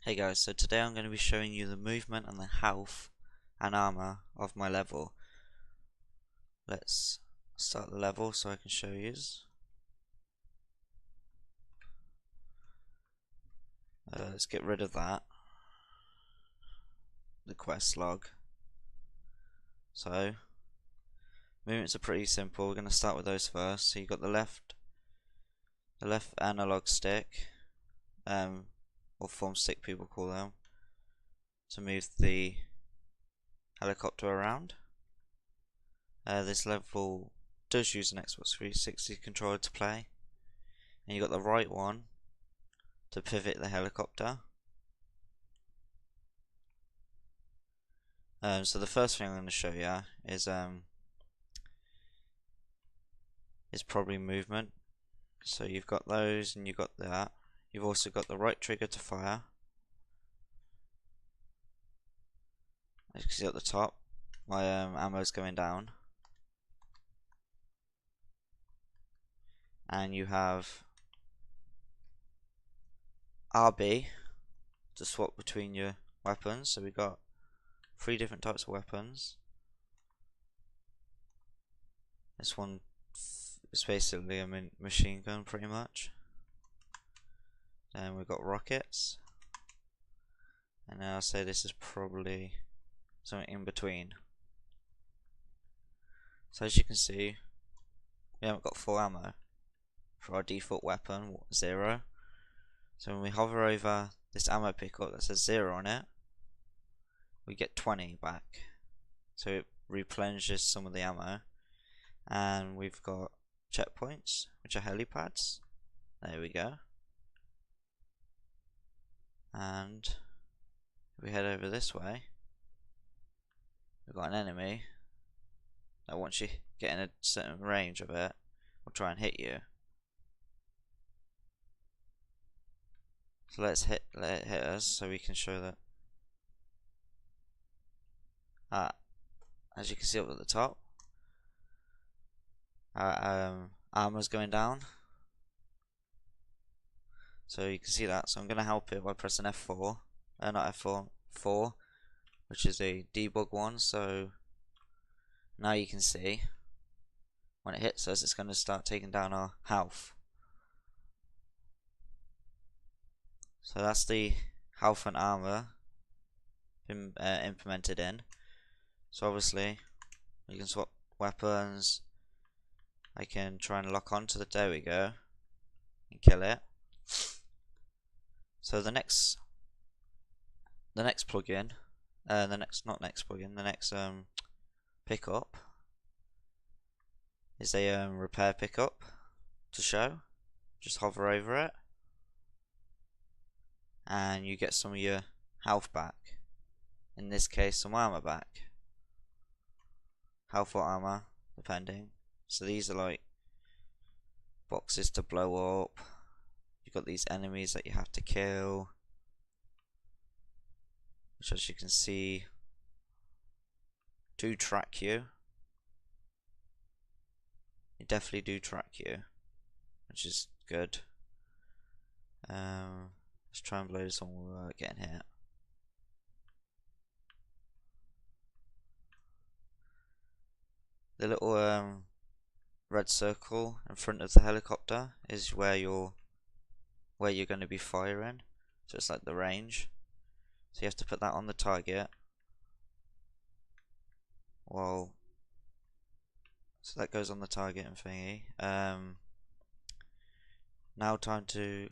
Hey guys, so today I'm going to be showing you the movement and the health and armor of my level. Let's start the level so I can show you. Let's get rid of that, the quest log. So, movements are pretty simple. We're going to start with those first. So you got the left analog stick, or form stick people call them, to move the helicopter around. This level does use an Xbox 360 controller to play, and you got the right one to pivot the helicopter. So the first thing I'm going to show you is probably movement. So you've got those and you've got that. You've also got the right trigger to fire. As you can see at the top, my ammo is going down. And you have RB to swap between your weapons. So we've got 3 different types of weapons. This one is basically a machine gun pretty much. Then we've got rockets. And then I'll say this is probably something in between. So as you can see, we haven't got full ammo for our default weapon, 0. So when we hover over this ammo pickup that says 0 on it, we get 20 back. So it replenishes some of the ammo. And we've got checkpoints, which are helipads. There we go. And if we head over this way, we've got an enemy that once you get in a certain range of it, will try and hit you. So let it hit us so we can show that. As you can see up at the top, armor's going down. So you can see that. So I'm going to help it by pressing F4, not F4, 4, which is a debug one. So now you can see when it hits us, it's going to start taking down our health. So that's the health and armor implemented in. So obviously you can swap weapons. I can try and lock onto the, there we go, and kill it. So the next plugin, the next pickup is a repair pickup to show. Just hover over it and you get some of your health back. In this case, some armor back. Health or armor, depending. So these are like boxes to blow up. You've got these enemies that you have to kill, which, as you can see, do track you. They definitely do track you, which is good. Let's try and blow this one without getting hit. The little red circle in front of the helicopter is where you're going to be firing. So it's like the range. So you have to put that on the target. Well, so that goes on the target and thingy. Now time to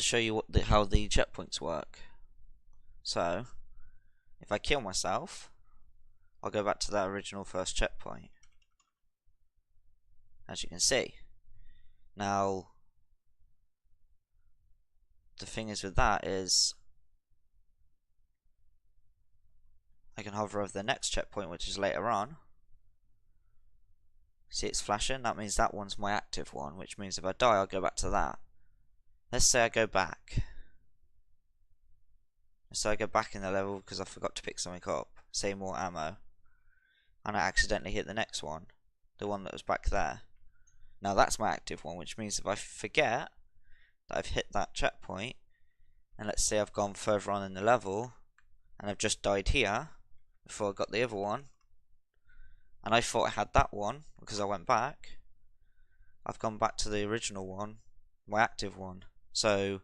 show you how the checkpoints work. So if I kill myself, I'll go back to that original first checkpoint, as you can see. Now the thing is with that is I can hover over the next checkpoint, which is later on. See, it's flashing. That means that one's my active one, which means if I die, I'll go back to that. Let's say I go back. So I go back in the level because I forgot to pick something up, say more ammo, and I accidentally hit the next one, the one that was back there. Now that's my active one, which means if I forget, that I've hit that checkpoint, and let's say I've gone further on in the level, and I've just died here before I got the other one, and I thought I had that one because I went back, I've gone back to the original one, my active one. So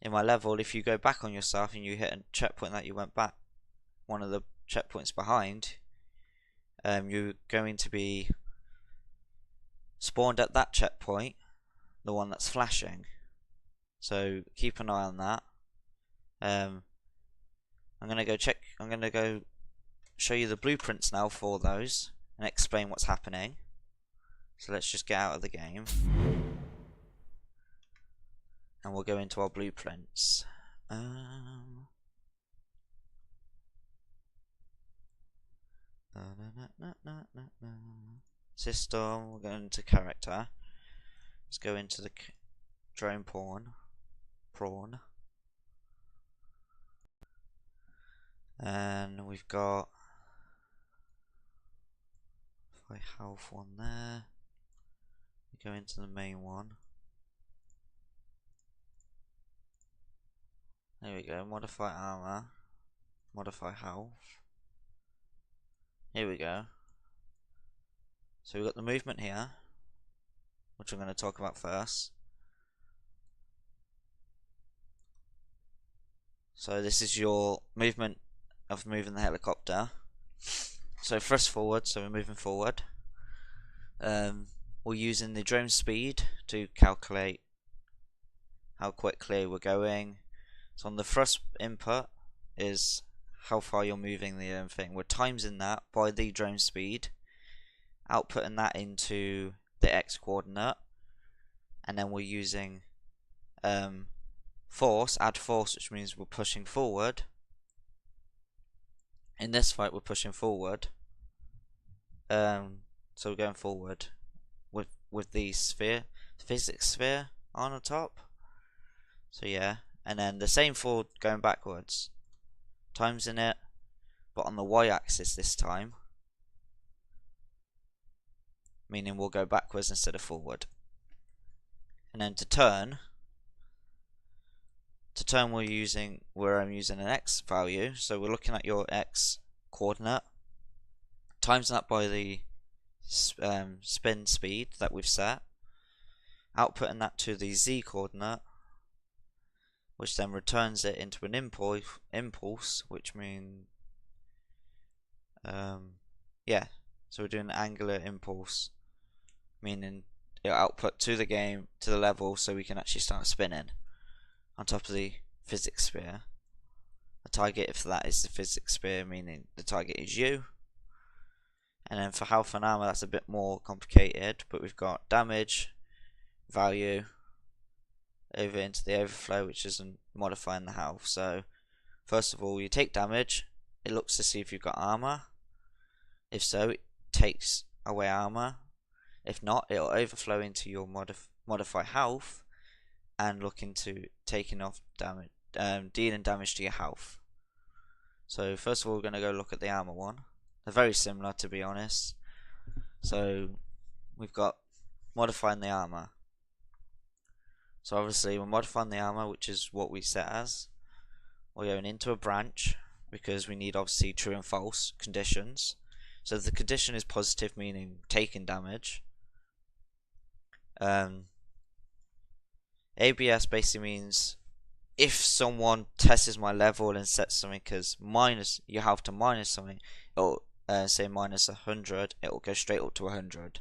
in my level, if you go back on yourself and you hit a checkpoint that you went back one of the checkpoints behind, you're going to be spawned at that checkpoint, the one that's flashing. So keep an eye on that. I'm gonna go show you the blueprints now for those and explain what's happening. So let's just get out of the game and we'll go into our blueprints. System, we're going to character. Let's go into the drone prawn. And we've got my health one there. We go into the main one. There we go, modify armor, modify health. Here we go. So we've got the movement here, which I'm going to talk about first. So this is your movement of moving the helicopter. So thrust forward, so we're moving forward. We're using the drone speed to calculate how quickly we're going. So on the thrust input is how far you're moving the thing. We're timesing that by the drone speed, outputting that into the X coordinate, and then we're using force, add force, which means we're pushing forward. In this fight we're pushing forward, so we're going forward with the sphere, physics sphere on the top. So yeah, and then the same for going backwards, times in it, but on the y-axis this time, meaning we'll go backwards instead of forward. And then to turn I'm using an x value, so we're looking at your x coordinate, times that by the spin speed that we've set, outputting that to the z coordinate, which then returns it into an impulse, which means yeah, so we're doing an angular impulse, meaning it'll output to the game, to the level, so we can actually start spinning on top of the physics sphere. The target for that is the physics sphere, meaning the target is you. And then for health and armor, that's a bit more complicated, but we've got damage value over into the overflow, which is modifying the health. So first of all, you take damage, it looks to see if you've got armor. If so, it takes away armor. If not, it'll overflow into your modify health and look into taking off damage, dealing damage to your health. So first of all, we're going to go look at the armor one. They're very similar, to be honest. So we've got modifying the armor. So obviously we're modifying the armor, which is what we set as. We're going into a branch because we need obviously true and false conditions. So the condition is positive, meaning taking damage. ABS basically means if someone tests my level and sets something as minus, you have to minus something, it'll say minus 100, it will go straight up to 100.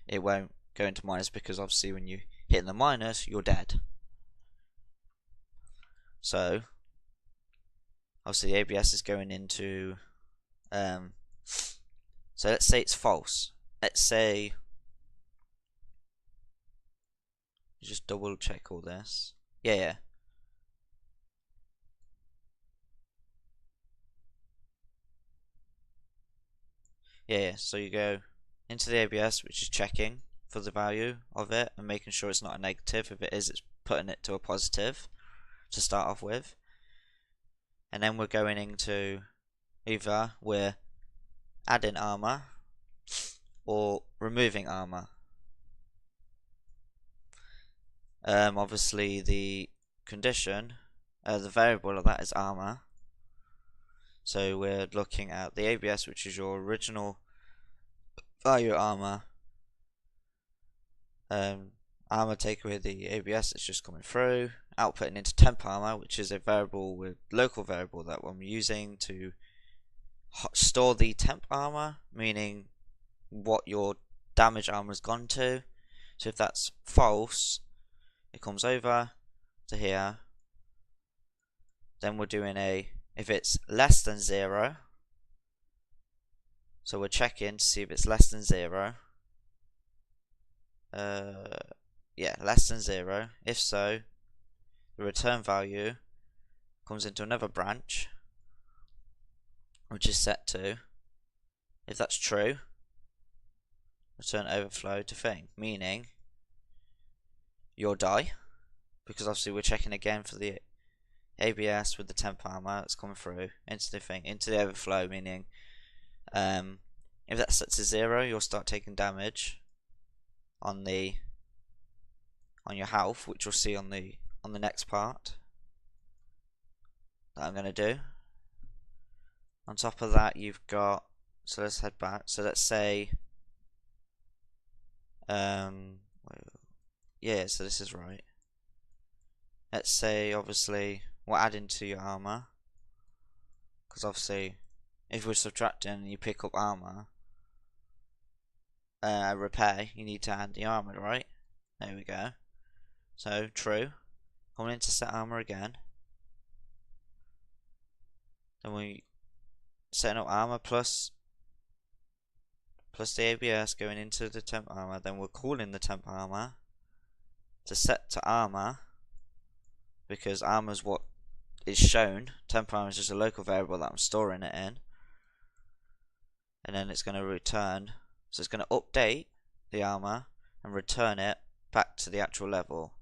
It won't go into minus because obviously when you hit the minus, you're dead. So obviously ABS is going into so let's say it's false. Let's say, just double check all this. Yeah. So you go into the ABS, which is checking for the value of it and making sure it's not a negative. If it is, it's putting it to a positive to start off with. And then we're going into either we're adding armor or removing armor. Obviously the condition, the variable of that is armor. So we're looking at the ABS, which is your original value armor. Armor take away the ABS that's just coming through, outputting into temp armor, which is a variable with local variable that I'm using to store the temp armor, meaning what your damage armor has gone to. So if that's false, it comes over to here. Then we're doing if it's less than 0, so we're checking to see if it's less than 0. Yeah, less than 0. If so, the return value comes into another branch, which is set to, if that's true, return overflow to thing, meaning you'll die, because obviously we're checking again for the ABS with the temp armor that's coming through into the thing, into the overflow, meaning if that's set to 0, you'll start taking damage on your health, which you'll see on the next part that I'm going to do. On top of that, you've got, so let's head back. So let's say yeah, so this is right. Let's say obviously we're adding to your armor, because obviously if we're subtracting and you pick up armor repair, you need to add the armor, right? There we go. So true. Coming into set armor again. Then we setting up armor plus the ABS going into the temp armor. Then we're calling the temp armor to set to armor, because armor is what is shown. Temp armor is just a local variable that I'm storing it in, and then it's going to return. So it's going to update the armor and return it back to the actual level.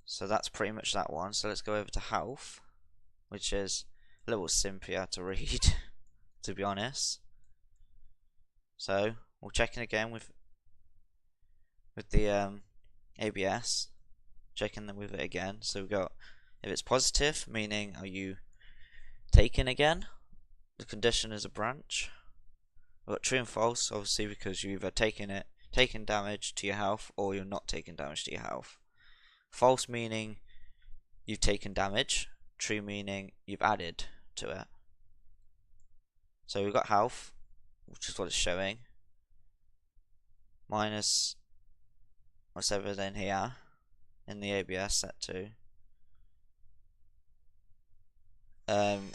So that's pretty much that one. So let's go over to health, which is a little simpler to read, to be honest. So we're checking again with the ABS, checking them with it again. So we've got, if it's positive, meaning are you taken again? The condition is a branch. We've got true and false, obviously, because you've either taken damage to your health, or you're not taking damage to your health. False meaning you've taken damage. True meaning you've added to it. So we've got health, which is what it's showing, minus whatever then here in the ABS set to,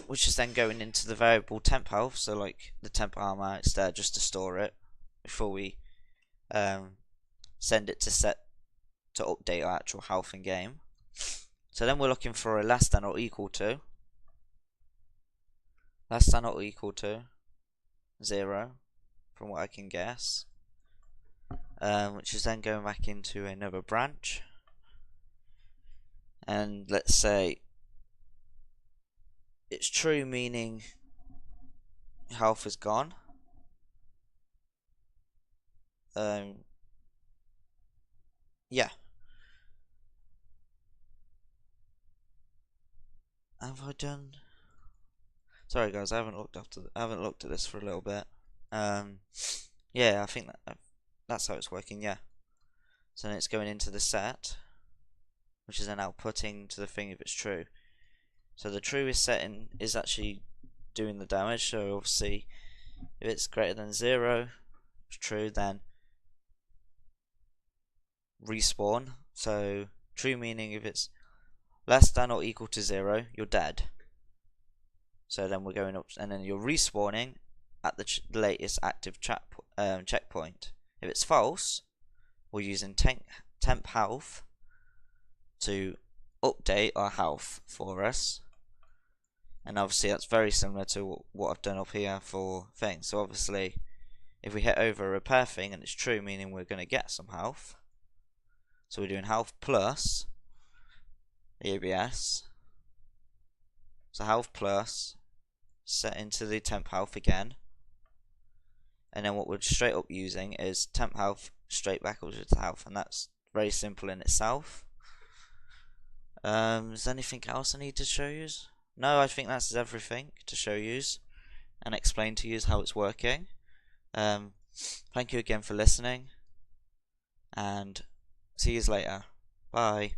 which is then going into the variable temp health. So like the temp armor, it's there just to store it before we send it to set to update our actual health in game. So then we're looking for a less than or equal to, 0, from what I can guess, which is then going back into another branch. And let's say it's true, meaning health is gone. Yeah. Have I done? Sorry guys, I haven't looked at this for a little bit. Yeah, I think that's how it's working. Yeah. So then it's going into the set, which is then outputting to the thing if it's true. So the true is actually doing the damage. So obviously, if it's greater than 0, it's true. Then respawn. So true meaning if it's less than or equal to 0, you're dead. So then we're going up, and then you're respawning at the latest active checkpoint. If it's false, we're using temp health to update our health for us. And obviously that's very similar to what I've done up here for things. So obviously, if we hit over a repair thing and it's true, meaning we're going to get some health. So we're doing health plus the ABS. So health plus, set into the temp health again. and then what we're straight up using is temp health straight backwards with health, and that's very simple in itself. Is there anything else I need to show you? No, I think that's everything to show you and explain to you how it's working. Thank you again for listening, and see you later. Bye.